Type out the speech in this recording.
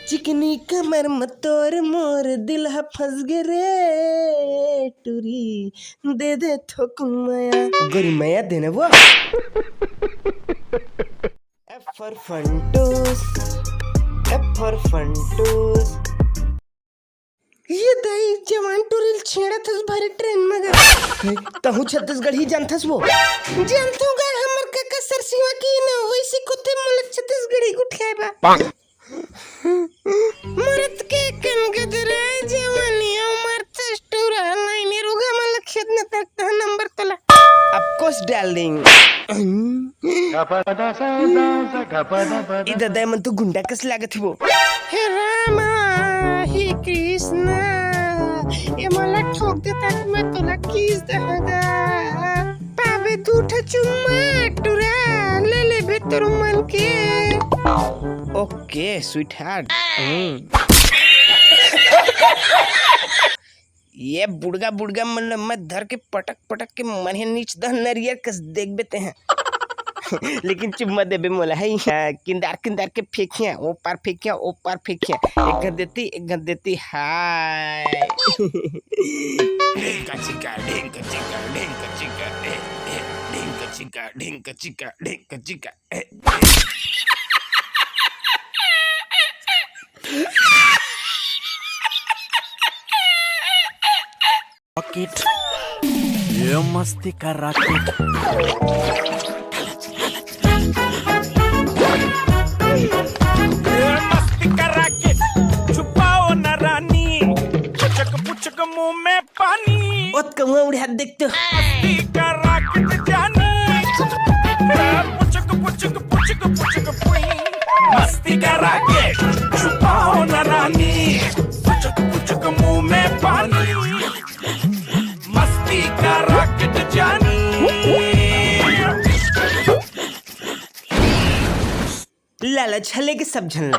चिकनी कमर मतोर मोर दिल फंस गे रे टूरी दे दे थोक माया गोरी माया देने वो F for फंटूस F for फंटूस ये दही जवान टूरिल छेड़ा थस भरे ट्रेन में गए तहु छत्तीसगढ़ ही जानथस वो जानथू गा हमर काका सरसिवा की न वैसे कुत्ते मुलक छत्तीसगढ़ी उठाए बा मरत के कन गदरे जवानी उमर तस्टूरा लाइने रुगा मल खेत न तक नंबर तला ऑफ कोर्स डार्लिंग इधर दमन तू गुंडा कस लागत वो हे रामा हे कृष्णा ये मला ठोक देता मैं तुला किस दहगा पावे दूठा चुम्मा टुरा ले ले बेतर मन के ओके स्वीट हार्ट ये बुड़गा बुड़गा मन मत धर के पटक पटक के मन नीच दह नरियर कस देख बेते हैं लेकिन चुम्मा देबे मोला है किंदार किंदार के फेंकिया ओ पार फेंकिया एक घर देती हाय ढेंका चिका रॉकेट ये मस्ती का रॉकेट छुपाओ न रानी पुचक मुंह में पानी ओत कौआ उड़े हाथ देख तो मस्ती का रॉकेट जानी पुचक मस्ती का रॉकेट छुपाओ न रानी पुचक मुंह में पानी मस्ती का रॉकेट जानी लालच हले के सब झलना